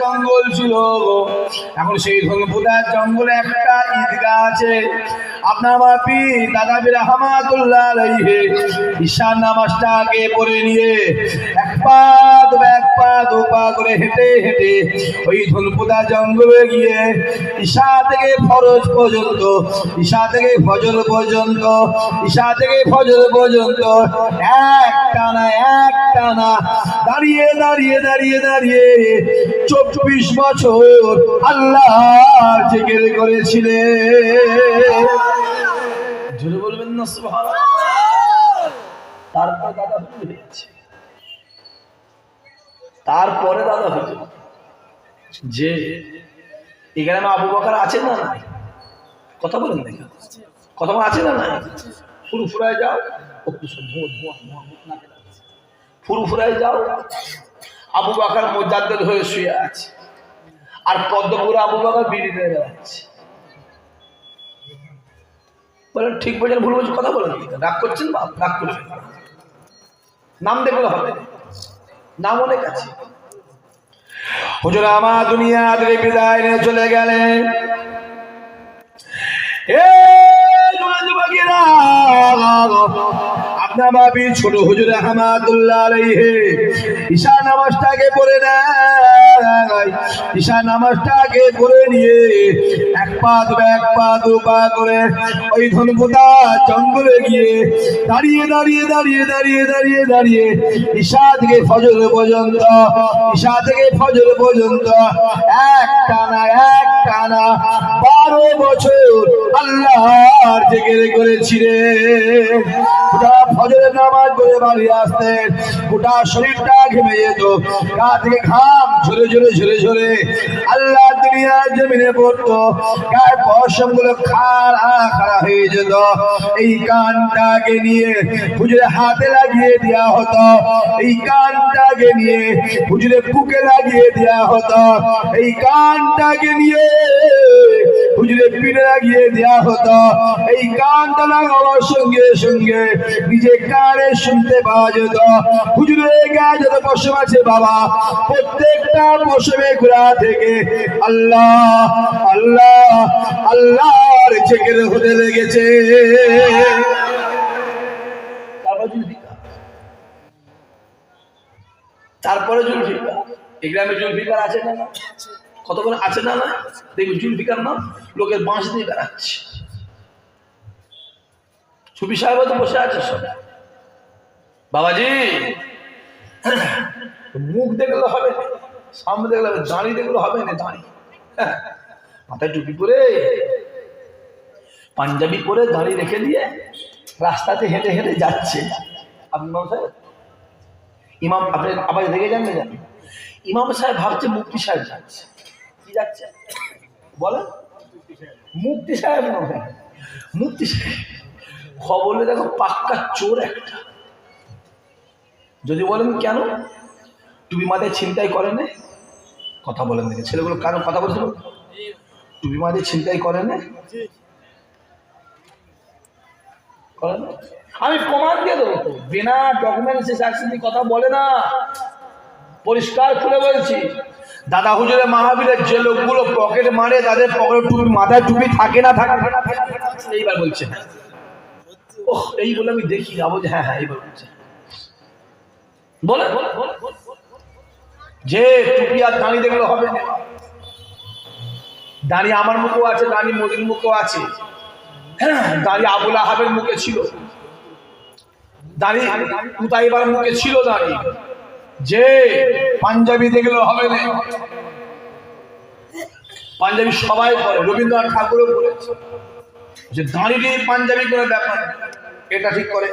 জঙ্গল ছিল, এখন সেই ধনপুদার জঙ্গলে একটা ঈদগাহ আছে। আপনার বাপি দাদা বীর রহমাতুল্লাহ আলাইহি ঈশান নামাজটা আগে পড়ে নিয়ে এক পা দু পা করে হেঁটে হেঁটে ওই ধনপুদা জঙ্গলে গিয়ে ঈশা থেকে ফরজ পর্যন্ত, ঈশা থেকে ফজর পর্যন্ত, ঈশা থেকে ফজর পর্যন্ত এক টানা দাঁড়িয়ে দাঁড়িয়ে দাঁড়িয়ে দাঁড়িয়ে 24 বছর আল্লাহ জিকির করেছিলেন। জোরে বলবেন না সুবহানাল্লাহ। তারপরে দাদা হয়েছে, তারপরে দাদা হয়েছে যে এখানে আবু বকর আছে না নাই? কথা বলেন না, কথা আছে না নাই? ফুরফুরায় যাও, ফুরফুরায় যাও, আবু বকর মুজাদ্দিদ হয়ে শুয়ে আছে, আর পদ্মপুরে আবু বকর বিড়ি নিয়ে বেড়াচ্ছে। বলেন ঠিক বলছেন ভুল বলছেন? কথা বলেন, রাগ করছেন বাপ? রাগ করছেন? নাম দেখলে হবে, নাম অনেক আছে। হুজুর আমার দুনিয়া থেকে বিদায় নিয়ে চলে গেলেন। আপনার বাবি ছোট হুজুর রহমাতুল্লাহ আলাইহি ঈশা নামাজটাকে পড়ে নেয়। ঈশা নামাজটাকে পড়ে নিয়ে এক পা দু পা করে ওই ধনপুদা জঙ্গলে গিয়ে দাঁড়িয়ে দাঁড়িয়ে দাঁড়িয়ে দাঁড়িয়ে দাঁড়িয়ে দাঁড়িয়ে ঈশা থেকে ফজর পর্যন্ত, ঈশা থেকে ফজর পর্যন্ত এক টানা 12 বছর আল্লাহর জিকির করেছিলেন। ফজরের নামাজ পড়ে বাড়ি আসতেন, গোটা শরীরটা ঘেমে যেত, গা থেকে ঘাম ঝরে ঝরে ঝরে ঝরে আল্লাহ দুনিয়ার জমিনে পড়তো, গায়ের পশম গুলো খাড়া হয়ে যেত। এই কানটাকে নিয়ে হুজুরে হাতে লাগিয়ে দেওয়া হতো, এই কানটাকে নিয়ে হুজুরে বুকে লাগিয়ে দেওয়া হতো, এই কানটাকে নিয়ে হুজুরে পিঠে লাগিয়ে দেওয়া হতো। এই কানটা লাগাবার সঙ্গে সঙ্গে নিজে কানে শুনতে পাওয়া যেত হুজুরের গায়ে যত পশম আছে বাবা, প্রত্যেকটা পশমে গোড়া থেকে আল্লাহ আল্লাহ আল্লাহর জিকির হতে লেগেছে। তারপরে জুলফিকার, এই গ্রামে জুলফিকার আছে না? কতক্ষণ আছে না? না দেখবি জুলফিকার নাম লোকের বাঁশ দিয়ে বেড়াচ্ছে। সুফি সাহেব তো বসে আছে সব। বাবাজি মুখ দেখলে হবে, সামনে দেখলে হবে, দাঁড়িয়ে দেখলে হবে না। দাঁড়িয়ে মাথায় টুপি পরে পাঞ্জাবি পরে দাঁড়িয়ে রেখে দিয়ে রাস্তাতে হেঁটে হেঁটে যাচ্ছে। আপনি ইমাম আপনি আবার দেখে যান না? জানেন ইমাম সাহেব ভাবছে মুফতি সাহেব যাচ্ছে। কি যাচ্ছে বলেন? মুফতি সাহেব নয়, মুফতি সাহেব। খবরে দেখো পাক্কা চোর একটা। যদি বলেন কেন টুপি মাথায় ছিনতাই করে না? কথা বলেন দেখে ছেলেগুলো কেন কথা বলছিল? টুপি মাথায় ছিনতাই করে না? আমি প্রমাণ দিয়ে দেবো তো, বিনা ডকুমেন্টস সাকসেসফুলি কথা বলে না। পরিষ্কার খুলে বলছি, দাদা হুজুরের মাহফিলের যে লোকগুলো পকেট মারে তাদের পকেটে টুপি, মাথায় টুপি থাকে না? থাকে। এইবার বলছে না, ওহ এই বলে আমি দেখি যাবো যে হ্যাঁ হ্যাঁ এইবার বলছে বলে যে টুপি আর দাঁড়িয়ে দেখলে হবে না। দাঁড়িয়ে আমার মুখেও আছে, দাঁড়িয়ে মোদির মুখেও আছে, দাঁড়িয়ে আবুল আহাবের মুখে ছিল, দাঁড়িয়ে উতাইবার মুখে ছিল, দাঁড়িয়ে যে পাঞ্জাবি দেখলে হবে না। পাঞ্জাবি সবাই পরে, রবীন্দ্রনাথ ঠাকুরও বলেছে যে দাঁড়িয়ে পাঞ্জাবি করে ব্যাপার, এটা ঠিক করে,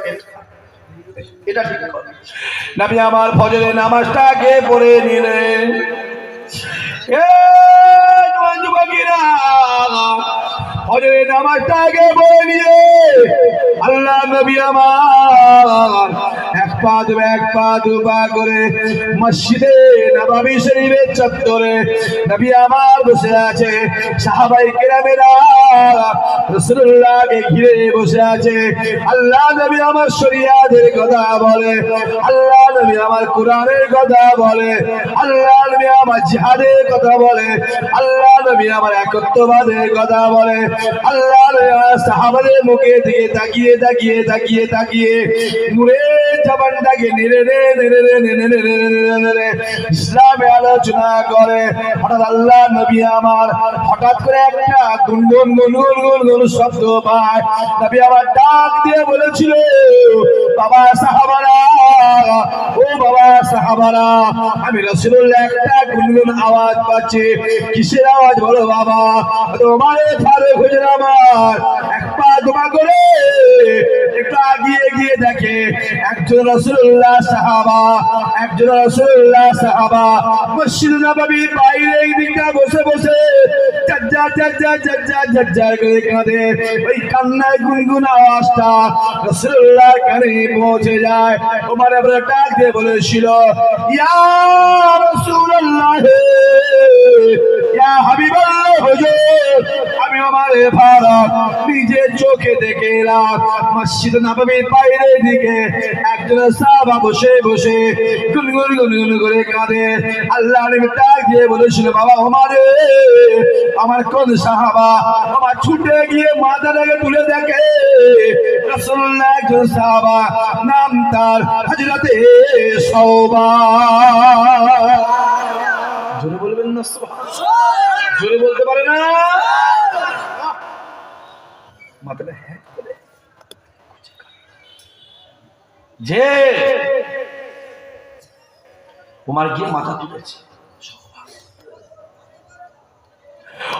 এটা ঠিক করে। নবী আমার ফজরের নামাজটাকে পড়ে নিলেন। ফজরের নামাজটাকে পড়ে নিয়ে আল্লাহ নবী আমার এক পা দুপা করে মসজিদে নববী শরীফের চত্বরে নবী আমার বসে আছে, সাহাবায়ে কেরামেরা রাসূলুল্লাহকে ঘিরে বসে আছে। আল্লাহ নবী আমার শরিয়াতের কথা বলে, আল্লাহ নবী আমার কোরআনের কথা বলে, আল্লাহ নবী আমার জিহাদের কথা বলে, আল্লাহ নবী আমার একত্ববাদের কথা বলে। আল্লাহ নবী আমার সাহাবাদের মুখের দিকে তাকিয়ে তাকিয়ে তাকিয়ে তাকিয়ে নূরের জবানটাকে নেড়ে ইসলামে আলোচনা করে। হঠাৎ আল্লাহ নবী আমার হঠাৎ করে একটা গুনগুন গুনগুন গুনগুন শব্দ পায়। নবী আমার ডাক দিয়ে বলেছিল, বাবা সাহাবারা, ও বাবা সাহাবারা, আমি রাসূলুল্লাহ একটা গুনগুন আওয়াজ পাচ্ছি। কিসের আওয়াজ বলো বাবা? তোমার ফারুক হুজুর আমার এক পা দুপা করে একটু আগিয়ে গিয়ে দেখে একজন রাসূলুল্লাহ সাহাবা, একজন রাসূলুল্লাহ সাহাবা মসজিদ নববীর বাইরে দিকে বসে বসে ঝরঝর করে কাঁদে। ওই কান্নার গুনগুন আওয়াজটা রাসূলুল্লাহর কানে পৌঁছে যায়। ওমর ইবনে ডাক দিয়ে বলেছিল, ইয়া রাসূলুল্লাহ, ইয়া হাবিবাল্লাহ হুজুর, আমি আমার ফারুক নিজের চোখে দেখে এলাম মসজিদ নববীর বাইরে দিকে একজন সাহাবা বসে বসে গুনগুন গুনগুন করে কাঁদে। আল্লাহ নবী ডাক দিয়ে বলেছিল, বাবা ওমর, আমার কোন সাহাবা? আমার ছুটে গিয়ে মাথাটাকে তুলে দেখে রাসূলুল্লাহ একজন সাহাবা, নাম তার হযরতে সাওবান। জোরে বলবেন না সুবহানাল্লাহ? জোরে বলতে পারে না? মাথাটা হ্যাঁ করে যে ওমর গিয়ে মাথা তুলেছে।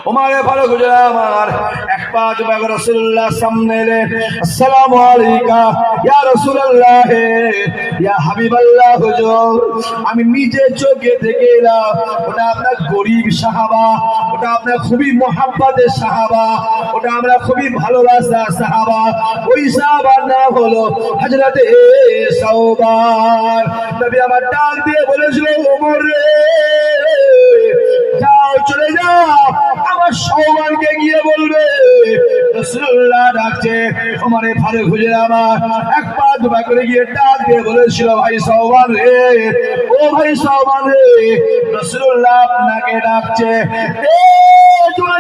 ওমর ফারুক হুজুর আমার এক পা দুপা করে রাসূলুল্লাহ সামনে এলে, আসসালামু আলাইকা ইয়া রাসূলুল্লাহ, ইয়া হাবিবাল্লাহ হুজুর, আমি নিজে চোখে দেখে এলাম ওটা আপনার গরীব সাহাবা, ওটা আপনার খুবই মুহাব্বতের সাহাবা, ওটা আমরা খুবই ভালোবাসার সাহাবা। ওই সাহাবার নাম হলো হযরতে সাওবান। নবী আমার ডাক দিয়ে বলেছিল, ওমর রে, যাও চলে যাও, আমার সাওবানকে গিয়ে বলবে রাসূলুল্লাহ ডাকছে। ওমর ফারুক হুজুর আমার এক পা দুপা করে গিয়ে ডাক দিয়ে বলেছিল, ভাই সাওবান রে, ও ভাই সাওবান রে, রাসূলুল্লাহ আপনাকে ডাকছে।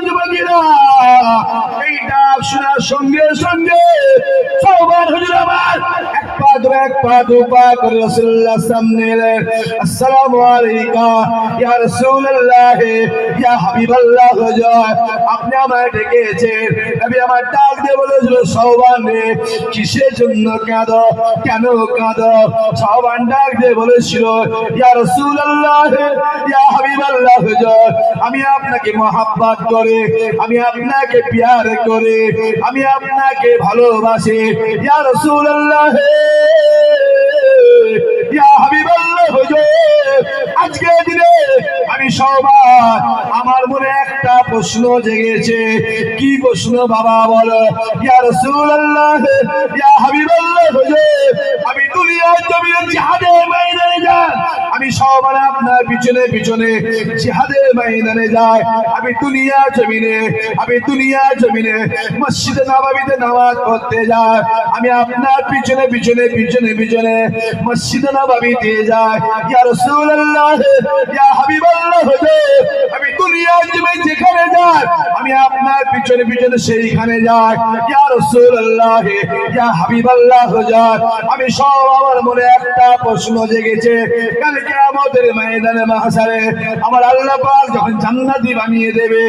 যুবকেরা এই ডাক শোনার সঙ্গে সঙ্গে সাওবান হুজুর আমার এক পা দুপা করে রাসূলুল্লাহ সামনে এলেন। আসসালামু আলাইকা ইয়া রাসূলুল্লাহ, ইয়া হাবিবাল্লাহ হুজুর, আপনি আমায় ডেকেছেন। নবী আমার ডাক দিয়ে বলেছিল, সাওবান রে, কিসের জন্য কাঁদো, কেন কাঁদো? সাওবান ডাক দিয়ে বলেছিল, ইয়া রাসূলুল্লাহ, ইয়া হাবিবাল্লাহ হুজুর, আমি আপনাকে মহব্বত করে, আমি আপনাকে প্যার করে, আমি আপনাকে ভালোবাসি। ইয়া রাসূলুল্লাহ, ইয়া হাবিবাল্লাহ হুজুর, আজকে দিনে আমি সাওবান, আমার মনে একটা প্রশ্ন জেগেছে। কি প্রশ্ন বাবা বলো? ইয়া রাসূলুল্লাহ, ইয়া হাবিবাল্লাহ হুজুর, আমি দুনিয়ার জমিনে জিহাদের ময়দানে যাই, আমি সাওবান আপনার পিছনে পিছনে জিহাদের ময়দানে যাই। আমি দুনিয়ার জমিনে মসজিদে নববীতে নামাজ পড়তে যাই, আমি আপনার পিছনে পিছনে পিছনে পিছনে মসজিদে নববীতে যাই। ইয়া রাসূলুল্লাহ, ইয়া হাবিবাল্লাহ হুজুর, আমি দুনিয়ার জমিনে যেখানে যাই, আমি আপনার পিছনে পিছনে সেইখানে যাই। ইয়া রাসূলুল্লাহ, ইয়া হাবিবাল্লাহ হুজুর, আমি সব আমার মনে একটা প্রশ্ন জেগেছে। কাল কিয়ামতের ময়দানে মাহশারে আমার আল্লাহ পাক যখন জান্নাতি বানিয়ে দেবে,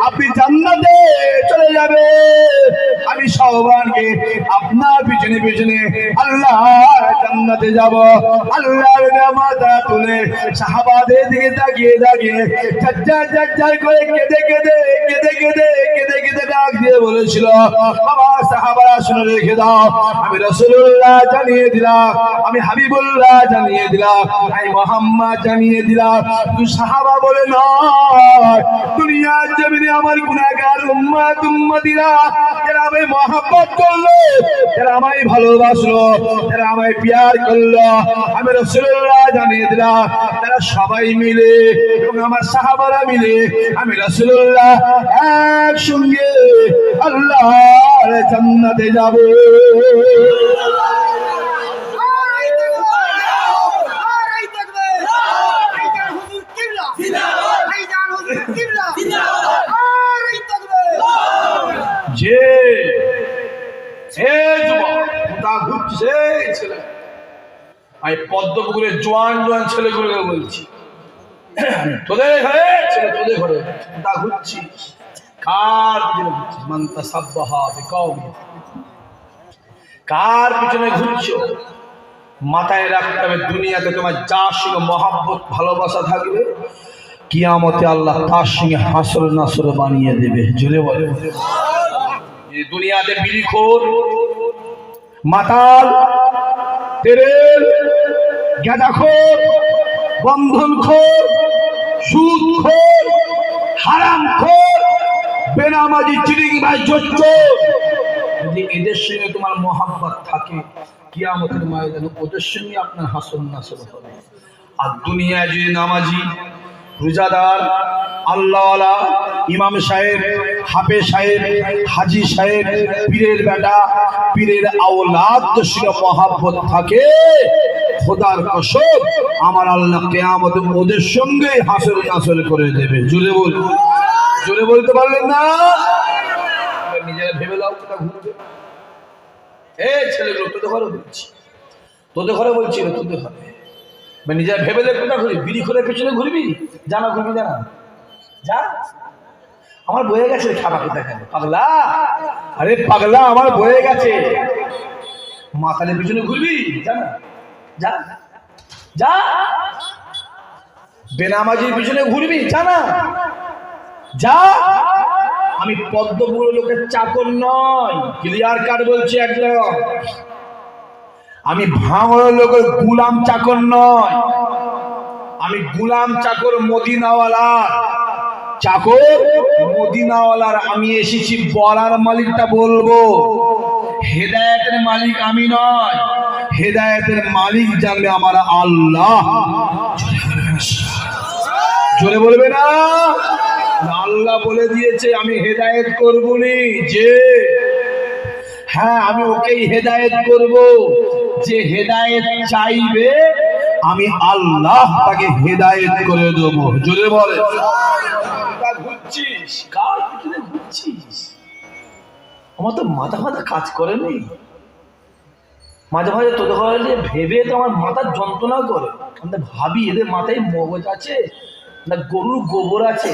আপনি জান্নাতে চলে যাবে, আমি সাওবানকে আপনার পিছনে পিছনে আল্লাহ জান্নাতে যাব। আল্লাহর মাথা তুলে সাহাবাদের দিকে তাকিয়ে তাকিয়ে ঝরঝর করে কেঁদে কেঁদে কেঁদে কেঁদে কেঁদে কেঁদে ডাক দিয়ে বলেছিল, বাবা সাহাবারা শুনে রেখে দাও, আমি রাসূলুল্লাহ জানিয়ে দিলাম, আমি হাবিবুল্লাহ জানিয়ে দিলাম, আমি মুহাম্মদ জানিয়ে দিলাম। তুই সাহাবা বলে না, দুনিয়ার জমিনে আমার গুনাহগার উম্মতিরা যারা আমায় মহব্বত করলো, যারা আমায় ভালোবাসলো, যারা আমায় প্যার করলো, আমি রাসূলুল্লাহ জানিয়ে দিলাম তারা সবাই মিলে এবং আমার সাহাবারা মিলে আমি রাসূলুল্লাহ একসঙ্গে আল্লাহর জান্নাতে যাব। যে ঘুরছে ছেলে, আমি পদ্মপুকুরের জোয়ান জোয়ান ছেলেগুলোকে বলছি, তোদের ঘরে ছেলে, তোদের ঘরে তা ঘুরছিস, কার পিছনে ঘুরছিস? মান্তা সাব্বাহা বিকাউমি, কার পিছনে ঘুরছো? মাথায় রাখতে হবে দুনিয়াতে তোমার যার সঙ্গে মহাব্বত ভালোবাসা থাকবে, কিয়ামতে আল্লাহ তার সঙ্গে হাসর নাসর বানিয়ে দেবে। জোরে বলে, এই দুনিয়াতে বিড়িখোর, মাতাল, তেরের, গাঁজাখোর, বন্ধনখোর, সুদখোর, হারামখোর, বেনামাজি, চিটিংবাজ, জোচ্চোর, যদি এদের সঙ্গে তোমার মহাব্বত থাকে কিয়ামতের ময়দানে ওদের সঙ্গে আপনার হাসর নাসর হবে। আর দুনিয়ায় যদি নামাজি, রোজাদার, আল্লাহওয়ালা, ইমাম সাহেব, হাফেজ সাহেব, হাজি সাহেব, পীরের বেটা, পীরের আওলাদদের সঙ্গে মহাব্বত থাকে, খোদার কসম আমার আল্লাহ কিয়ামতে ওদের সঙ্গে হাসর নাসর করে দেবে। জোরে বল, জোরে বলতে পারলেন না? নিজেরা ভেবে দাও কোথা ঘুরবে। এই ছেলেগুলো তোদের ঘরে বলছি, তোদের ঘরে বলছি, তোদের ঘরে নিজেরা ভেবে দেখ কোথা ঘুরবি। বিড়ি খোরের পেছনে ঘুরবি? জানা ঘুরবি, জানা যা, আমার বয়ে গেছে খাবা কোথা খেলে পাগলা। আরে পাগলা, আমার বয়ে গেছে, মাতালের পিছনে ঘুরবি? জানা যা, যা, বেনামাজির পিছনে ঘুরবি? জানা যা। আমি পদ্মপুর লোকের চাকর নয়, ক্লিয়ার কাট বলছি একদম। আমি ভাঙড় লোকের গুলাম চাকর নয়, আমি গুলাম চাকর মদিনাওয়ালা চাকর, মদিনাওয়ালার। আমি এসেছি বলার মালিকটা বলবো, হেদায়েতের মালিক আমি নয়, হেদায়েতের মালিক জানবে আমার আল্লাহ। জোরে বলবে না? আল্লাহ বলে দিয়েছে আমি হেদায়েত করবনি, যে হ্যাঁ আমি ওকেই হেদায়েত করব, যে হেদায়েত চাইবে আমি আল্লাহ তাকে হেদায়েত করে দেব। জোরে বলে, ঘুরছিস কার পিছনে ঘুরছিস? আমার তো মাথা মাথা কাজ করেনি, মাঝে মাঝে তোদের ঘরে ভেবে তো আমার মাথার যন্ত্রণা করে। আমি ভাবি এদের মাথায় মগজ আছে না গরুর গোবর আছে?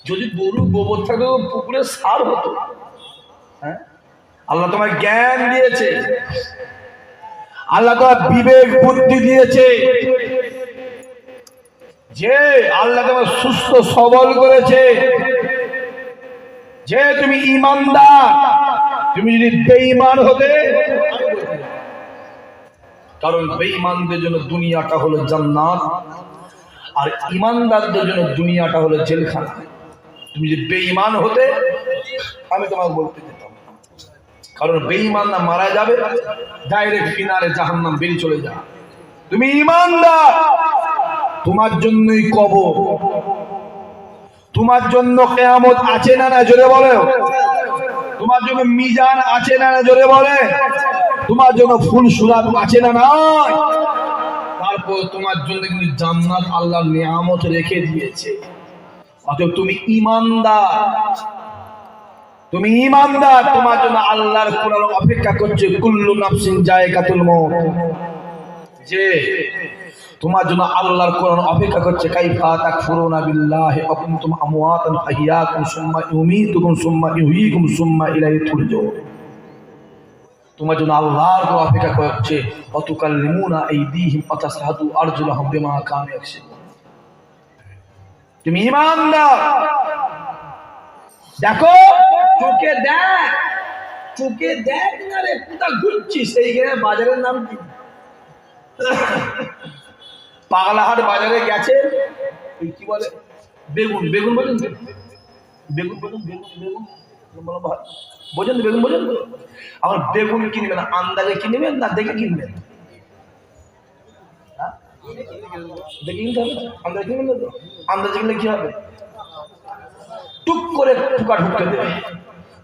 যদি গরুর গোবর থাকতো পুকুরে সার হতো। হ্যাঁ, আল্লাহ তোমার জ্ঞান দিয়েছে, আল্লাহ তোমার বিবেক বুদ্ধি দিয়েছে, যে আল্লাহ তোমার সুস্থ সবল করেছে, যে তুমি ঈমানদার। তুমি যদি বেঈমান হতে, কারণ বেঈমানদের জন্য দুনিয়াটা হলো জান্নাত, আর ঈমানদারদের জন্য দুনিয়াটা হলো জেলখানা। তুমি যদি বেঈমান হতে আমি তোমাকে বলতে যেতাম, কারণ বেঈমান না মারা যাবে ডাইরেক্ট ফিনালে জাহান্নাম বেরিয়ে চলে যাবে। তুমি ঈমানদার, তোমার জন্যই কবর, তোমার জন্য কিয়ামত আছে না না? জোরে বলো। তোমার জন্য মিজান আছে না না? জোরে বলে। তোমার জন্য ফুল সুরাত আছে না নাই? তারপর তোমার জন্য কিন্তু জান্নাত আল্লাহর নিয়ামত রেখে দিয়েছে। অতএব তুমি ঈমানদার, তুমি ঈমানদার, তোমার জন্য আল্লাহর কোরআন অপেক্ষা করছে, কুল্লু নাফসিন যায়কাতুল মউত। যে তোমার জন্য আল্লাহর কোরআন অপেক্ষা করছে, কাইফা তাকফুরুনা বিল্লাহি ওয়া কুনতুম আমওয়াতান ফাহিয়াকুম সুম্মা ইউমীতুকুম সুম্মা ইউহয়ীকুম সুম্মা ইলাইহি তুরজাউন। তোমার জন্য আল্লাহর কোরআন অপেক্ষা করছে, অতুকাল্লিমুনা আইদিহিম ওয়া তাশহাদু আরজুলুহুম বিমা কানু ইয়াকসিবুন। তুমি ঈমানদার। দেখো চোখে দেখ, চোখে দেখ না রে, কোথা ঘুরছিস? এইখানে বাজারের নাম কি? পাগলাহাট বাজারে গেছে, কি বলে বেগুন বেগুন বোঝেন তো? বেগুন বোঝেন? বেগুন বোঝেন তো? বেগুন বোঝেন তো? আমার বেগুন কিনবেন আন্দাজে কিনবেন না দেখে কিনবেন? দেখে কিনতে হবে, আন্দাজে কিনবেন না তো? আন্দাজে কিনলে কি হবে? টুক করে টুকা ঢুকে দেবে।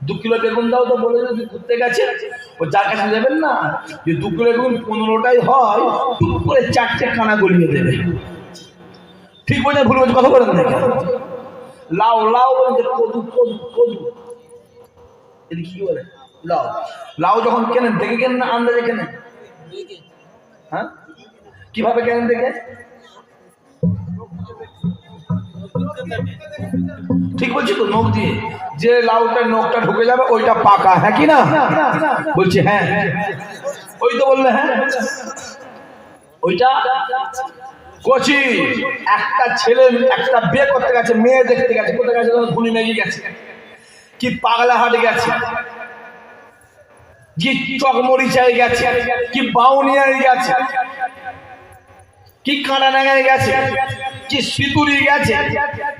2 কিলো বেগুন দাও তো বলে যদি ঘুরতে গেছে ও যার কাছে দেবেন না, যে 2 কিলো বেগুন 15টাই হয়, টুক করে 4টে কানা গলিয়ে দেবে। ঠিক বলছেন ভুল বলছে? কথা বলেন না। লাউ লাউ বলছে কদু কদু কদু, এদিকে কি বলে? লাউ। লাউ যখন কেনেন দেখে কেনেন না আন্দাজে কেনেন? হ্যাঁ, কিভাবে কেনেন দেখে? ঠিক বলছি তো? নখ দিয়ে। যে লাউটা নখটা ঢুকে যাবে ওইটা পাকা, হ্যাঁ কি না? বলছি হ্যাঁ। ওই তো বললে হ্যাঁ। ওইটা কচি। একটা ছেলে একটা বিয়ে করতে গেছে, মেয়ে দেখতে গেছে, কোথায় গেছে? ধুনি মেঘে গেছে, কি পাগলা হাটে গেছে, কি চকমরিচায় গেছে, কি বাউনিয়ায় গেছে, কি কাঁটাডাঙ্গায় গেছে, কি সিঁদুরি গেছে,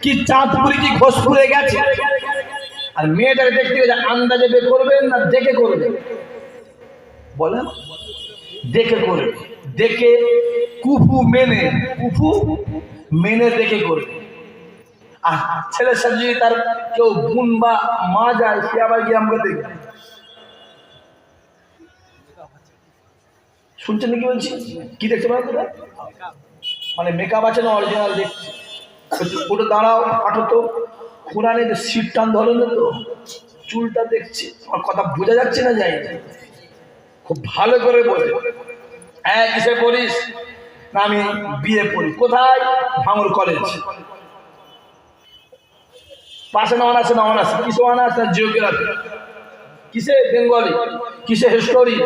কি চাঁদপুরি, কি ঘোষপুরে গেছে। আর মেয়েটাকে দেখতে গেছে, আন্দাজে বের করবেন না দেখে করবেন? বলেন দেখে করবে। দেখে কুফু মেনে, কুফু মেনে দেখে করবে। আর ছেলের সাথে যদি তার কেউ বোন বা মা যায়, সে আবার গিয়ে আমাকে দেখবে। শুনছেন নাকি বলছি? কি দেখতে পারেন তোরা? মানে মেকআপ আছে না অরিজিনাল দেখছি? ওটা দাঁড়াও, হাঁটো তো, কোরআনে সিট টান ধরে না তো, চুলটা দেখছি। আমার কথা বোঝা যাচ্ছে না? যাই খুব ভালো করে বলে। হ্যাঁ, কিসে পড়িস? না আমি বিয়ে পড়ি। কোথায়? ভাঙড় কলেজ। পাশে না অনার্স? না অনার্স। কিসে অনার্স? না জিওগ্রাফি। কিসে? বেঙ্গলি। কিসে? হিস্টোরি।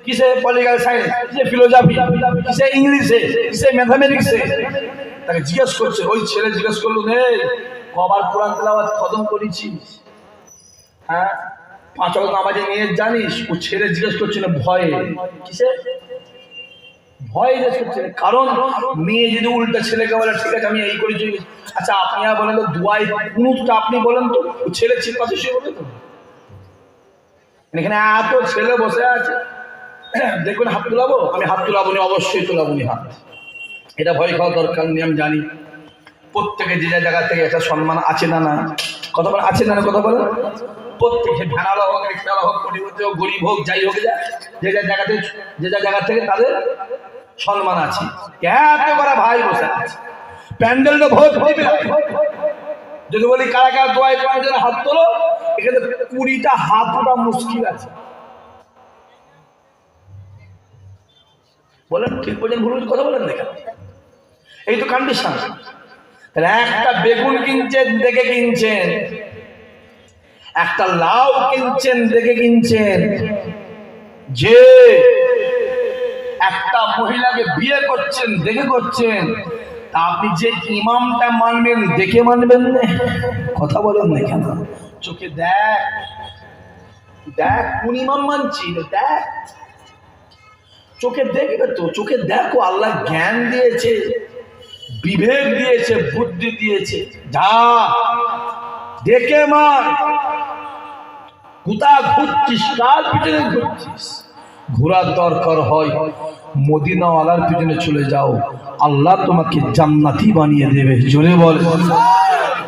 কিসে? Political science. কিসে? ফিলোসফি। কিসে? ইংলিশে। কিসে? ম্যাথামেটিক্সে। তাকে জিজ্ঞেস করছে, ওই ছেলে জিজ্ঞেস করলো, নে কবার কোরআন তেলাওয়াত খতম করেছিস? হ্যাঁ, 5 ওয়াক্ত নামাজে নিয়ে জানিস? ও ছেলে জিজ্ঞেস করছিল ভয়ে। কিসে? ভয় জিজ্ঞেস করছে। কারণ মেয়ে যদি উল্টা ছেলেকে বলে ঠিক আছে আমি এই করেছি, আচ্ছা আপনি আর বলেন তো দুয়াই কুনুতটা আপনি বলেন তো, ও ছেলে পাশে শুয়ে বলে তো? এখানে এত ছেলে বসে আছে, দেখবেন হাত তুলাবো? আমি হাত তুলাবো না, অবশ্যই তুলাবো নি হাত। এটা ভয় খাওয়া দরকার নেই, আমি জানি। প্রত্যেকে যে যা জায়গা থেকে একটা সম্মান আছে না না? কথা বলে আছে না না? কথা বলে প্রত্যেকে ভেড়ালো হোক, রিক্সাওয়ালা হোক, কোটিপতি হোক, গরিব হোক, যাই হোক, যে যা জায়গাতে যে যা জায়গা থেকে তাদের সম্মান আছে। এত করা ভাই বসে আছে, প্যান্ডেলটা ভোট হবে। যদি বলি কারা কারা দোয়াই করার জন্য হাত তোলো, এখানে 20টা হাত ওঠা মুশকিল আছে। বলেন ঠিক বলেন ভুল কথা বলেন না? এই তো কন্ডিশন। তাহলে একটা বেগুন কিনছেন দেখে কিনছেন, একটা লাউ কিনছেন দেখে কিনছেন, যে একটা মহিলাকে বিয়ে করছেন দেখে করছেন, তা আপনি যে ইমামটা মানবেন দেখে মানবেন না? কথা বলেন না কেন? চোখে দেখ, দেখ কোন ইমাম মানছি, দেখ চোখে দেখবে তো, চোখে দেখো। আল্লাহ জ্ঞান দিয়েছে, বিবেক দিয়েছে, বুদ্ধি দিয়েছে, যা দেখে মান। কোথা ঘুরছিস? কার পিছনে ঘুরছিস? ঘোরার দরকার হয় মদিনাওয়ালার পিছনে চলে যাও, আল্লাহ তোমাকে জান্নাতি বানিয়ে দেবে। জোরে বল।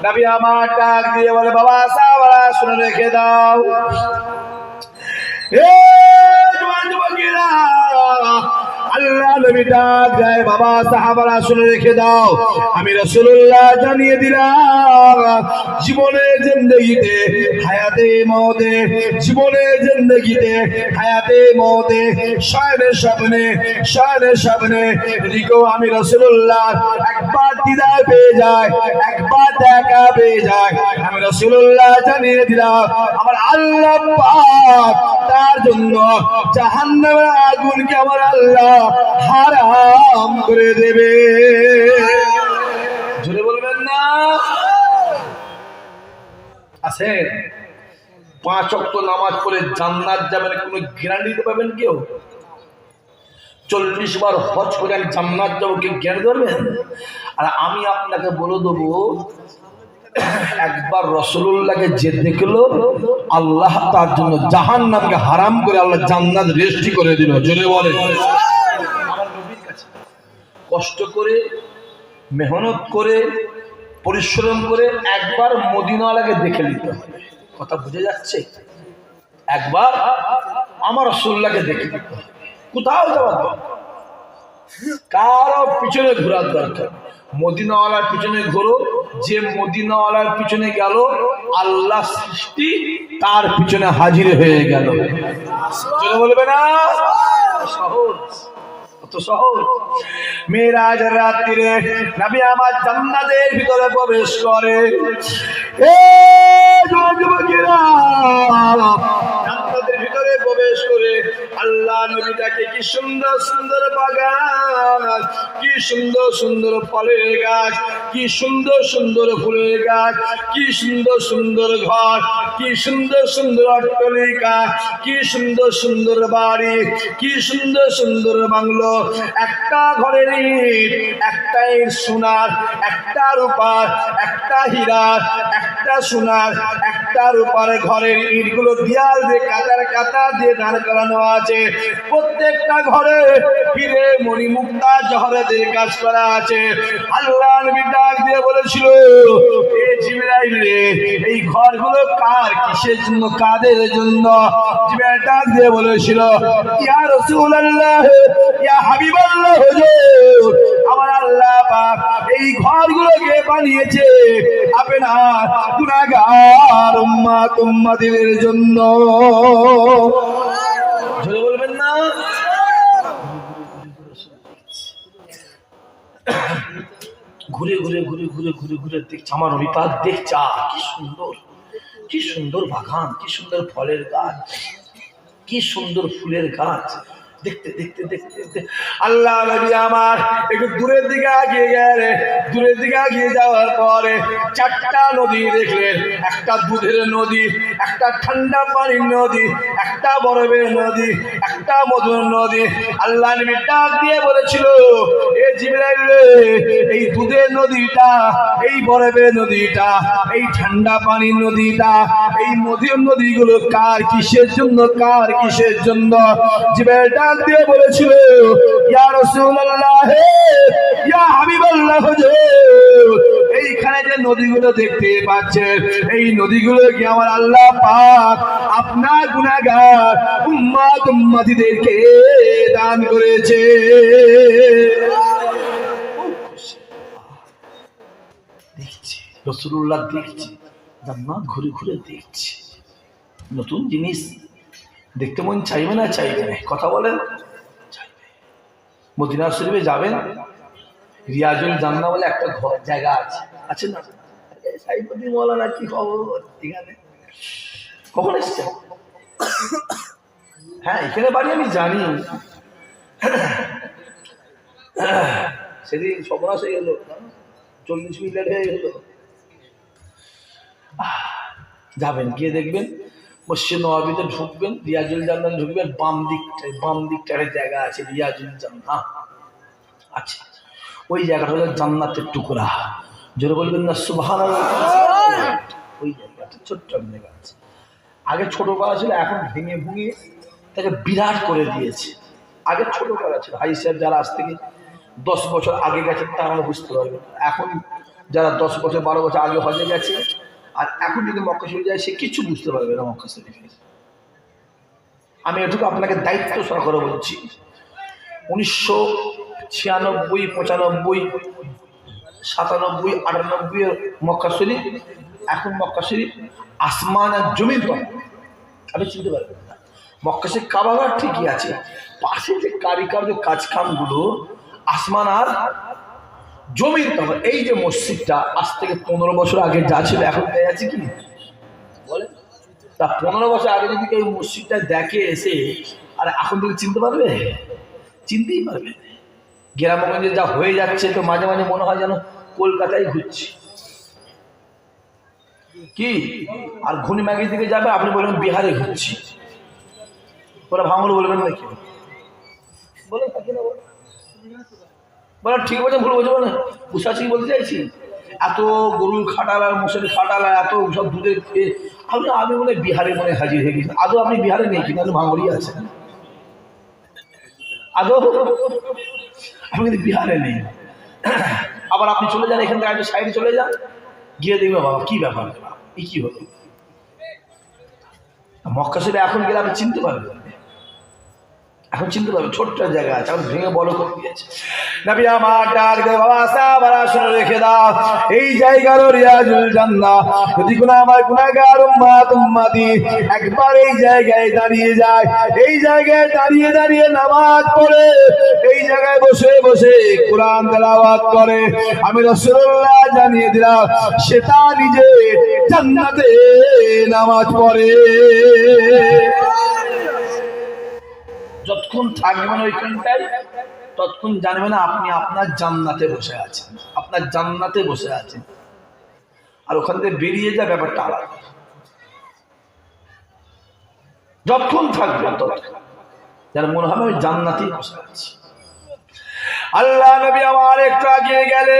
নবী আমার ডাক দিয়ে বলে, বাবা সাহাবারা শুনে রেখে দাও, এ জওয়ান যুবকেরা, আল্লাহ নবী ডাক দেয়, বাবা সাহাবারা শুনে রেখে দাও, আমি রাসূলুল্লাহ জানিয়ে দিলাম, জীবনের জিন্দেগিতে হায়াতে মওতে, জীবনের জিন্দেগিতে হায়াতে মওতে, শানে সামনে এদিকে আমি রাসূলুল্লাহ একবার দিদার পেয়ে যায়, একবার দেখা পেয়ে যায়, আমি রাসূলুল্লাহ জানিয়ে দিলাম আমার আল্লাহ পাক তার জন্য জাহান্নামের আগুনকে আমার আল্লাহ হারাম করে দেবে। জোরে বলবেন না? আছে 5 ওয়াক্ত নামাজ পড়ে জান্নাত যাবেন, কোনো গ্যারান্টি দিতে পারবেন কেউ? 40 বার হজ করে জান্নাত যাবো, কেউ গ্যারান্টি দেবেন? আর আমি আপনাকে বলে দেবো, একবার রাসূলুল্লাহকে যে দেখলো আল্লাহ তার জন্য জাহান্নামকে হারাম করে আল্লাহ জান্নাত রেজিস্ট্রি করে দিল। জোরে বলে আমার নবীর কাছে কষ্ট করে মেহনত করে পরিশ্রম করে একবার মদিনাওয়ালাকে দেখে নিতে হবে। কথা বুঝে যাচ্ছে? একবার আমার রাসূলুল্লাহকে দেখে নিতে হবে। কোথাও যাওয়ার দরকার, কারো পিছনে ঘোরার দরকার। মদিনাওয়ালার পিছনে ঘোরো, যে মদিনাওয়ালার পিছনে গেল আল্লাহ সৃষ্টি তার পিছনে হাজির হয়ে গেল। বলবে না সহজ, কত সহজ। মেরাজ রাত্রিরে নবী আমার জান্নাতের ভিতরে প্রবেশ করে। যুবকেরা জান্নাতের ভিতরে প্রবেশ করে আল্লাহ নবীটাকে কি সুন্দর সুন্দর বাগান, কি সুন্দর সুন্দর ফলের গাছ, কি সুন্দর সুন্দর ফুলের গাছ, কি সুন্দর সুন্দর ঘর, কি সুন্দর সুন্দর অট্টালিকা, কি সুন্দর সুন্দর বাড়ি, কি সুন্দর সুন্দর বাংলো। একটা ঘরের ইট, একটা ইট সোনার, একটা রূপার, একটা হীরার, একটা সোনার, একটা রূপার। ঘরের ইটগুলো দেয়াল দিয়ে কাতার কাতার দিয়ে দাঁড় করানো আছে। প্রত্যেকটা ঘরে হিরে মণি মুক্তা জহরতের কাজ করা আছে। আল্লাহ নবী ডাক দিয়ে বলেছিল, এ জিবরাইল রে, এই ঘরগুলো কার, কিসের জন্য, কাদের জন্য? জিবরাইল ডাক দিয়ে বলেছিল, ইয়া রাসূলুল্লাহ, ইয়া হাবিবাল্লাহ, হুজুর আমার আল্লাহ পাক এই ঘরগুলোকে বানিয়েছে আপনার গুনাহগার উম্মত উম্মতিদের জন্য। জোরে বলবেন না? ঘুরে ঘুরে ঘুরে ঘুরে ঘুরে ঘুরে দেখছে আমার অভিপাত, দেখছে কি সুন্দর, কি সুন্দর বাগান, কি সুন্দর ফলের গাছ, কি সুন্দর ফুলের গাছ। দেখতে দেখতে দেখতে দেখতে আল্লাহ নবী আমার একটু দূরের দিকে এগিয়ে গেলেন। দূরের দিকে এগিয়ে যাওয়ার পরে চারটা নদী দেখলেন। একটা দুধের নদী, একটা ঠান্ডা পানির নদী, একটা বরফের নদী, একটা মধুর নদী। আল্লাহ নবী ডাক দিয়ে বলেছিল, এ জিবরাইল রে, এই দুধের নদীটা, এই বরফের নদীটা, এই ঠান্ডা পানির নদীটা, এই মধুর নদীগুলো কার, কিসের জন্য, কার কিসের জন্য? জিবরাইল ডাক দিয়ে বলেছিল, ইয়া রাসূলুল্লাহ, ইয়া হাবিবাল্লাহ, হুজুর এইখানে যে নদীগুলো দেখতে পাচ্ছেন, এই নদীগুলো কি আমার আল্লাহ পাক আপনার গুনাহগার উম্মত উম্মতিদেরকে দান করেছে। দেখছি রাসূলুল্লাহ, দেখছি জান্নাত ঘুরে ঘুরে দেখছি। নতুন জিনিস দেখতে মন চাইবে না? চাইবে না? কথা বলেন, চাইবে। মদিনা শরীফে যাবেন, রিয়াজুল জান্নাহ বলে একটা ঘর জায়গা আছে, আছে না? সাইফুদ্দিন মৌলানা কি খবর এখানে? কখন এসছে? হ্যাঁ, এখানে বাড়ি আমি জানি। সেদিন সর্বনাশ হয়ে গেল, 40 মিনিট হয়ে গেল। যাবেন, গিয়ে দেখবেন মসজিদ নববীতে ঢুকবেন, রিয়াজুল জান্নাহ ঢুকবেন, বাম দিকটায় জায়গা আছে রিয়াজুল জান্নাহ আছে। ওই জায়গাটা হলো জান্নাতের টুকরা। জোরে বলবেন না সুবহানাল্লাহ? ওই জায়গাটা ছোট্ট জায়গা আছে। আগে ছোট পাড়া ছিল, এখন ভেঙে ভুঙে তাকে বিরাট করে দিয়েছে। আগে ছোট পাড়া ছিল। হাই সাহেব যারা আজ থেকে 10 বছর আগে গেছে তারা বুঝতে পারবে। এখন যারা 10 বছর 12 বছর আগে হজে গেছে আর এখন যদি মক্কা শরীফ যায়, সে কিছু বুঝতে পারবে না মক্কা শরীফের। আমি এটুকু আপনাকে দায়িত্ব সহকারে বলছি, 1996, 95, 97, 98 মক্কা শরীফ, এখন মক্কা শরীফ আসমান আর জমির পর আপনি চিনতে পারবেন না। মক্কা শরীফ কাবাঘর ঠিকই আছে, পাশে যে কারিগর কাজ কামগুলো আসমান আর জমির তফাৎ। এই যে মসজিদটা আজ থেকে 15 বছর আগে যা ছিল এখন তাই আছে কি বলেন? তা 15 বছর আগে যদি কেউ মসজিদটা দেখে এসে, আর এখন তুমি চিনতে পারবে? চিনতেই পারবে। গ্রামগঞ্জে যা হয়ে যাচ্ছে তো মাঝে মাঝে মনে হয় যেন কলকাতায় ঘুরছি কি। আর ঘুনিমাগি দিকে যাবে, আপনি বলবেন বিহারে ঘুরছি। ওরা ভাঙল বলবেন নাকি? বলেন থাকি না, বলেন ঠিক বলছেন, ভুল বলছে, বলেন বুঝাচ্ছি বলতে চাইছি। এত গরু খাটাল আর মোষের খাটাল আর এত সব দুধের আমি মনে বিহারে মনে হাজির হয়ে গেছি। আদৌ আপনি বিহারে নেই কিনা, ভাঙড়ি আছে আদৌ আমি কিন্তু বিহারে নেই। আবার আপনি চলে যান এখান থেকে, আপনি সাইডে চলে যান, গিয়ে দেখবে বাবা কি ব্যাপার, এই কি হলো। মক্কা শরীফে এখন গেলে আপনি চিনতে পারবেন, এখন চিনতে পারবেন ছোট্ট জায়গা আছে, এখন ভেঙে বড় করে দিয়েছে। নবী আমার ডাক দে, বাবা সাহাবারা শুনে রেখে দাও, এই জায়গার রিয়াজুল জান্নাহ যদি কোনো আমার গুনাহগার উম্মতি একবার এই জায়গায় দাঁড়িয়ে যায়, এই জায়গায় দাঁড়িয়ে দাঁড়িয়ে নামাজ পড়ে, এই জায়গায় বসে বসে কোরআন তেলাওয়াত করে, আমি রাসূলুল্লাহ জানিয়ে দিলাম সে তা নিজে জান্নাতে নামাজ পড়ে। যতক্ষণ থাকবেন ওইখানটায় ততক্ষণ জানবেন আপনি আপনার জান্নাতে বসে আছেন, আপনার জান্নাতে বসে আছেন। আর ওখান থেকে বেরিয়ে যা ব্যাপারটা আলাদা। যতক্ষণ থাকবেন ততক্ষণ যার মনে হবে আমি জান্নাতেই বসে আছি। আল্লাহ নবী আমার একটু আগিয়ে গেলে,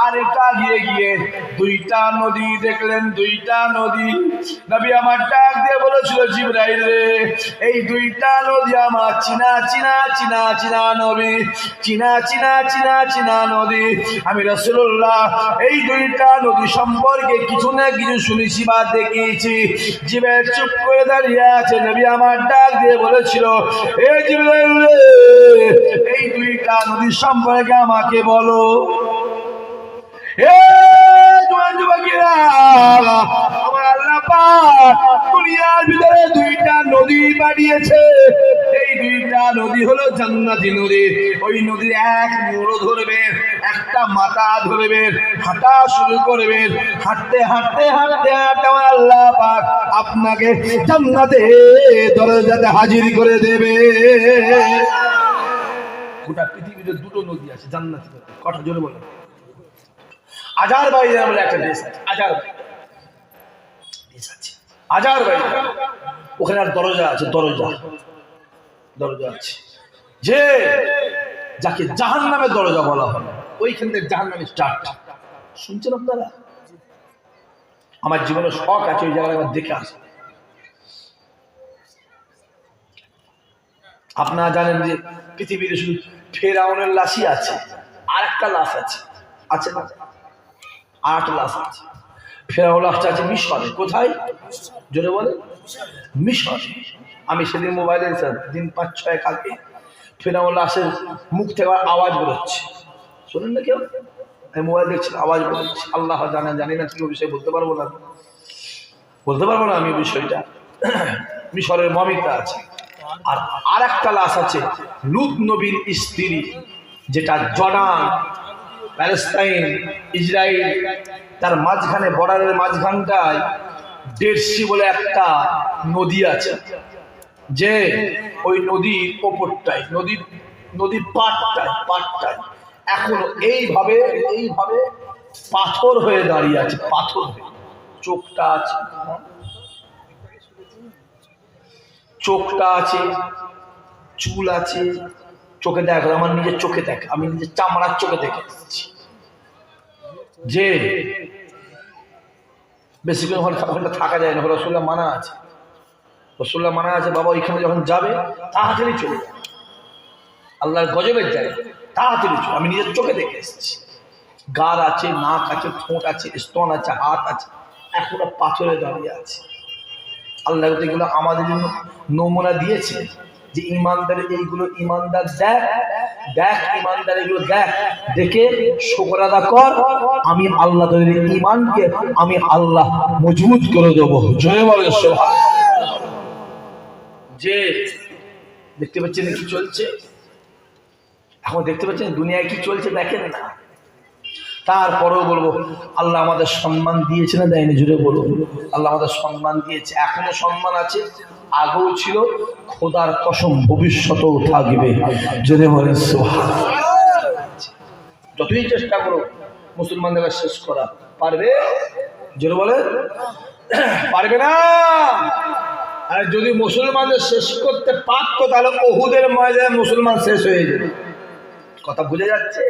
আর একটু আগিয়ে গিয়ে দুইটা নদী দেখলেন, দুইটা নদী। নবী আমার ডাক দিয়ে বলেছিল, জিবরাইল রে, এই দুইটা নদী আমার চিনা চিনা চিনা চিনা নবী, চিনা চিনা চিনা চিনা নদী। আমি রাসূলুল্লাহ এই দুইটা নদী সম্পর্কে কিছু না কিছু শুনেছি বা দেখিয়েছি। জিবরাইল চুপ করে দাঁড়িয়ে আছে। নবী আমার ডাক দিয়ে বলেছিল, এ জিবরাইল রে, এই দুইটা নদী সম্পর্কে আমাকে বলো। আমার আল্লাহ পাক দুনিয়ার ভিতরে দুইটা নদী বানিয়েছে, এই দুইটা নদী হলো জান্নাতি নদী। ওই নদীর এক মোড় ধরবেন, একটা মাথা ধরবেন, হাঁটা শুরু করবেন, হাঁটতে হাঁটতে হাঁটতে হাঁটতে আমার আল্লাহ পাক আপনাকে জান্নাতে দরজাতে হাজির করে দেবে। গোটা পৃথিবীতে দুটো নদী আছে জান্নাতি নদী, কথা জোরে বলো। আজারবাইজান বলে একটা দেশ আছে, আজারবাইজান, ওখানে আর দরজা আছে, দরজা আছে, যে যাকে জাহান্নামের দরজা বলা হয়, ওইখান থেকে জাহান্নামের স্টার্ট। শুনছেন আপনারা? আমার জীবনে শখ আছে ওই জায়গায় একবার দেখে আসে। আপনারা জানেন যে পৃথিবীতে শুধু ফেরাউনের লাশই আছে, আর একটা লাশ আছে না, 8 লাশ আছে। ফেরাউন লাশটা আছে মিশরে। কোথায়? জোরে বলে, মিশরে। আমি সেদিন মোবাইলে দিন 5-6 আগে ফেরাউন লাশের মুখ থেকে আওয়াজ বেরোচ্ছে, শোনেন না কেউ? আমি মোবাইল দেখছি, আওয়াজ বেরোচ্ছে। আল্লাহ জানি না কি বিষয়, বলতে পারবো না আমি বিষয়টা। মিশরের মমিতা আছে। আর একটা লাশ আছে লূত নবীর স্ত্রী, যেটা জর্ডান, প্যালেস্টাইন, ইসরায়েল, তার মাঝখানে, বর্ডারের মাঝখানটায় ডেড সি বলে একটা নদী আছে, যে ওই নদীর ওপরটায়, নদীর পাটটায় এখনো এইভাবে পাথর হয়ে দাঁড়িয়ে আছে, পাথর হয়ে। চোখটা আছে, চুল আছে, চোখে দেখ, আমার নিজের চোখে দেখ, আমি নিজের চামড়ার চোখে দেখে এসেছি। যে বেশিক্ষণ ওখানটা থাকা যায় না, রাসূলুল্লাহ মানা আছে, বাবা ওইখানে যখন যাবে তাড়াতাড়ি চলে যাবে, আল্লাহর গজবের জায়গা, তাড়াতাড়ি চলে। আমি নিজের চোখে দেখে এসেছি। গাল আছে, নাক আছে, ঠোঁট আছে, স্তন আছে, হাত আছে, এখনো পাথরে দাঁড়িয়ে আছে। আল্লাহ এগুলো আমাদের জন্য নমুনা দিয়েছে যে ইমানদার এইগুলো, ইমানদার দেখ ইমানদার এগুলো দেখে শুকর আদা কর, আমি আল্লাহ তোদের ইমানকে আমি আল্লাহ মজবুত করে দেবো। জয় বলে সুবহানাল্লাহ। যে দেখতে পাচ্ছেন কি চলছে, এখন দেখতে পাচ্ছেন দুনিয়ায় কি চলছে, দেখেন না। তারপরেও বলবো আল্লাহ আমাদের সম্মান দিয়েছে না দেয়নি? জুড়ে বলবো আল্লাহ আমাদের সম্মান দিয়েছে, এখনো সম্মান আছে, আগেও ছিল, খোদার কসম ভবিষ্যতেও থাকবে। জুড়ে বলেন সুবহানাল্লাহ। যতই চেষ্টা করো মুসলমানদের শেষ করা, পারবে? জুড়ে বলে পারবে না। আর যদি মুসলমানদের শেষ করতে পারতো তাহলে উহুদের ময়দানে মুসলমান শেষ হয়ে যেত। কথা বুঝে যাচ্ছে?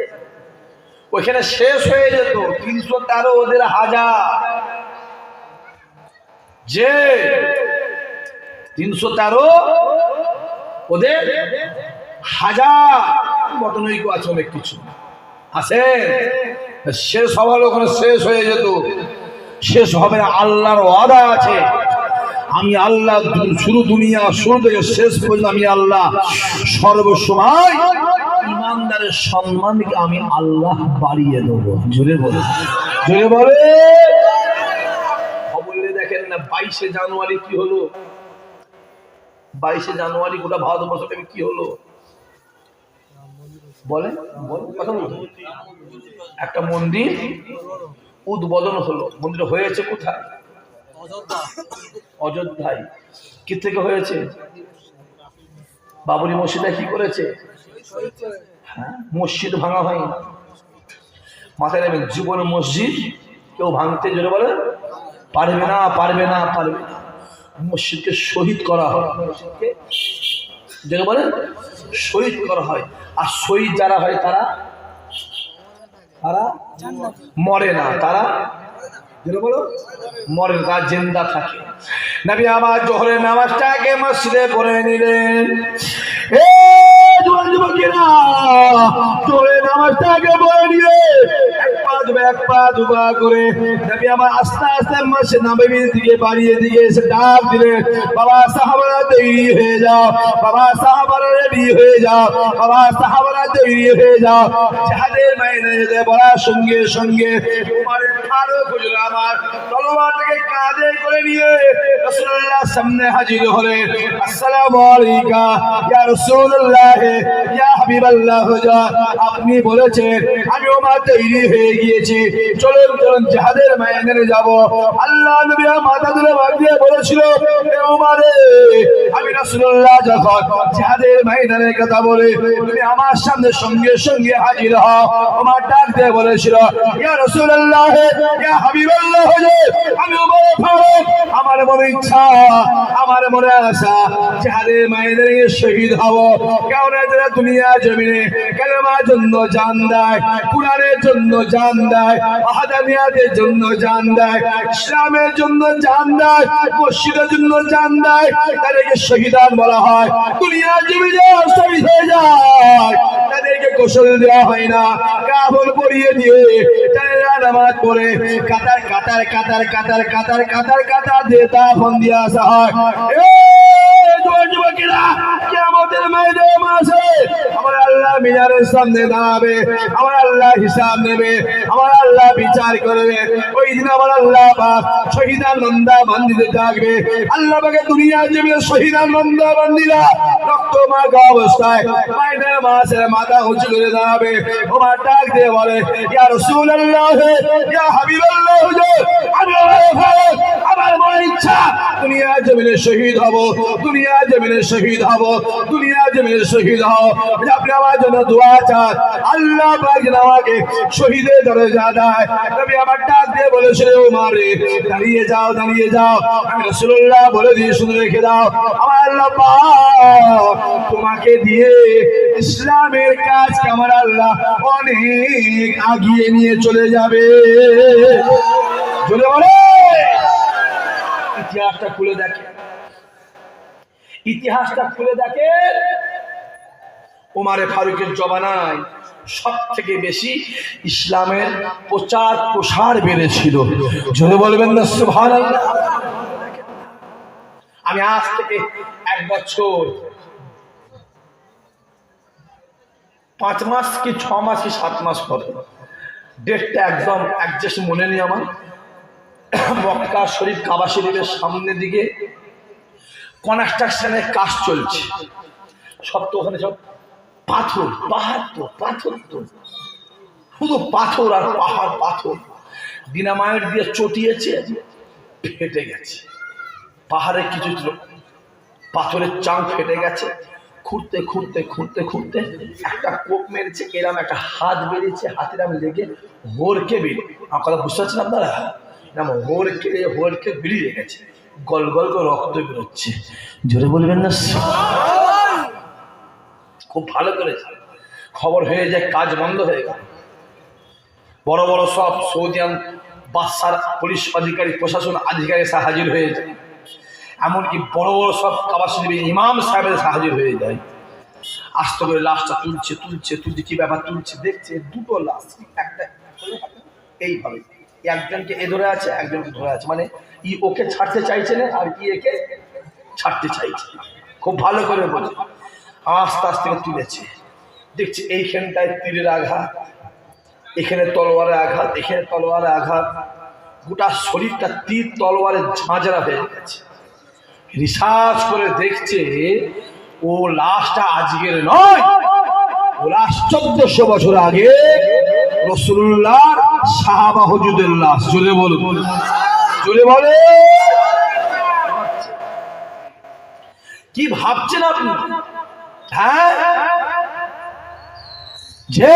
ওইখানে শেষ হয়ে যেত 313 ওদের হাজার, যে 313 ওদের হাজার মতনৈক্য আছে, অনেক কিছু আছে, শেষ হওয়ার ওখানে শেষ হয়ে যেত। শেষ হবে না, আল্লাহর ওয়াদা আছে, আমি আল্লাহ শুরু দুনিয়া শুরু থেকে শেষ পর্যন্ত আমি আল্লাহ সর্বসময় ইমানদারের সম্মানকে আমি আল্লাহ বাড়িয়ে দেবো। জোরে বলে, জোরে বলে। বললে দেখেন না 22শে জানুয়ারি কি হলো, 22শে জানুয়ারি গোটা ভারতবর্ষে কি হলো বলেন, কথা বলুন। একটা মন্দির উদ্বোধন হলো। মন্দির হয়েছে কোথায়? অযোধ্যায়। কি থেকে হয়েছে? বাবরি মসজিদে কি করেছে? হ্যাঁ, মসজিদ ভাঙা হয়নি। মাথায় নেবেন, জীবনে মসজিদ কেউ ভাঙতে জোরে বলে পারবে না, পারবে না, পারবে না। মসজিদকে শহীদ করা হয়, জোরে বলে শহীদ করা হয়। আর শহীদ যারা হয় তারা মরে না, তারা মরে না, তারা জিন্দা থাকে। নবী আমার জোহরের নামাজটাকে মসজিদে পড়ে নিলেন। জোহরের নামাজটাকে পড়ে নিলে এক পা দুপা করে নবী আমার আস্তে আস্তে মসজিদ নববীর দিকে বাড়িয়ে দিকে এসে ডাক দিলেন, বাবা সাহাবারা তৈরি হয়ে যাও, বাবা সাহাবারা রেডি হয়ে যাও, বাবা সাহাবারা তৈরি হয়ে যাও, জিহাদের ময়দানে বলার সঙ্গে সঙ্গে উমরে ফারুক হুজুর আমার তলোয়ারটাকে কাঁধে করে নিয়ে রাসূলুল্লাহর সামনে হাজির হলেন। আসসালামু আলাইকা ইয়া রাসূলুল্লাহ, ইয়া হাবিবাল্লাহ, আপনি বলেছেন আমি ওমর তৈরি হয়ে গিয়েছি, চলুন চলুন জিহাদের ময়দানে যাব। আল্লাহ নবী মাথা তুলে বাঁধিয়ে বলেছিল, হে ওমরে, আমি রাসূলুল্লাহ যখন জিহাদের ময়দানের কথা বলে তুমি আমার সামনে সঙ্গে সঙ্গে হাজির হও। ওমর ডাক দিয়ে বলেছিল, ইয়া রাসূলুল্লাহ, ইয়া হাবিবাল্লাহ, আমি ওমর ফারুক, আমার মনে ইচ্ছা, আমার মনে আশা জিহাদের ময়দানে শহীদ হব। কারণ এরা দুনিয়া জমিনে কালেমার জন্য জান দেয়, কুরআনের জন্য জান দেয়, ওয়াহদানিয়াতের জন্য জান দেয়, ইসলামের জন্য জান দেয়, মসজিদের জন্য জান দেয়, তাদেরকে শহীদান বলা হয়। দুনিয়া জমিনে শহীদ হয়ে যায়, তাদেরকে গোসল দেওয়া হয় না, কাফন পরিয়ে দিয়ে তারা নামাজ পড়ে কাতার কাতার কাতার কাতার কাতার কাতার কাতার দিয়ে দাফন দিয়ে আসা হয়। যুবকেরা, কিয়ামতের ময়দানে মাঝে আমার আল্লাহ মিজানের সামনে দাঁড়াবে, আমার আল্লাহ হিসাব নেবে, আমার আল্লাহ বিচার করবে। ওই দিন আমার আল্লাহ পাক শহীদান বান্দা বান্দীদের ডাকবে। আল্লাহ পাকে দুনিয়া জমিনে শহীদান বান্দা বান্দীরা রক্ত মাখা অবস্থায় ময়দানে মাঝে মাথা উঁচু করে দাঁড়াবে। ওমর ডাক দিয়ে বলে, ইয়া রাসূলুল্লাহ, ইয়া হাবিবাল্লাহ, আমি আমার মনের ইচ্ছা দুনিয়া জমিনে শহীদ হব, দুনিয়া জমিনে শহীদ হব, দুনিয়া জমিনে শহীদ হব। আপনি আমার জন্য দোয়া চান, আল্লাহ পাক যেন আমাকে শহীদের দরজা দেয়। নবী আমার ডাক দিয়ে বলেছিল, ওমর দাঁড়িয়ে যাও, দাঁড়িয়ে যাও, আমি রাসূলুল্লাহ বলে দিয়ে শুনে রেখে দাও, আমার আল্লাহ পাক তোমাকে দিয়ে ইসলামের কাজ আমার আল্লাহ অনেক আগিয়ে নিয়ে চলে যাবে। চলে বলে ইতিহাসটা খুলে দেখে, ইতিহাসটা খুলে দেখে। ওমরে ফারুকের জমানায় সব থেকে বেশি ইসলামের প্রচার প্রসার বেড়েছিল। জোরে বলবেন না সুবহানাল্লাহ। আমি আজ থেকে 1 বছর 5 মাস কি 6 মাস কি 7 মাস পরে, ডেটটা একদম একজাস্ট মনে নেই আমার, মক্কা শরীফ কাবা শরীফের সামনের দিকে কনস্ট্রাকশনের কাজ চলছে। সব তো ওখানে সব পাথর, পাহাড় তো পাথর, তো শুধু পাথর আর পাহাড়, পাথর ডিনামাইট দিয়ে চটিয়েছে, ফেটে গেছে। পাহাড়ে কিছু পাথরের চাং ফেটে গেছে। খুঁড়তে খুঁড়তে খুঁড়তে খুঁড়তে একটা কোপ মেরেছে, এরম একটা হাত বেরিয়েছে, হাতের আমি লেগে হোরকে বেরিয়ে, আমার কথা বুঝতে পারছেন আপনারা, হোরকে বেরিয়ে গেছে, গল গল করে রক্ত বেরোচ্ছে। জোরে বলবেন না, খুব ভালো করেছে। খবর হয়ে যায়, কাজ বন্ধ হয়ে গেল। বড় বড় সব সৌদিয়ান বাদশার পুলিশ আধিকারিক প্রশাসন আধিকারিক হাজির হয়ে যায়, এমনকি বড় বড় সব কাবা শরীফের ইমাম সাহেবের হাজির হয়ে যায়। আস্তে করে লাশটা তুলছে তুলছে তুলছে, কি ব্যাপার তুলছে, দেখছে দুটো লাশ, একটা এইভাবে একজনকে এ ধরে আছে একজনকে ধরে আছে, মানে ই ওকে ছাড়তে চাইছে না আর ই একে ছাড়তে চাইছে। খুব ভালো করে বলে আস্তে আস্তে তুলেছে, দেখছি এইখানটায় তীরের আঘাত, এখানে তলোয়ারের আঘাত, এখানে তলোয়ারের আঘাত, গোটা শরীরটা তীর তলোয়ারের ঝাঁঝরা হয়ে গেছে। রিসার্চ করে দেখছে ও লাশটা আজকের নয়, ও লাশ 1400 বছর আগে রাসূলুল্লাহ সাহাবা হুজুরদের লাশ। জোরে বলুন, জোরে বলে। কি ভাবছেন আপনি? হ্যাঁ, যে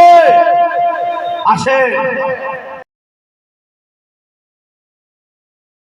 আসে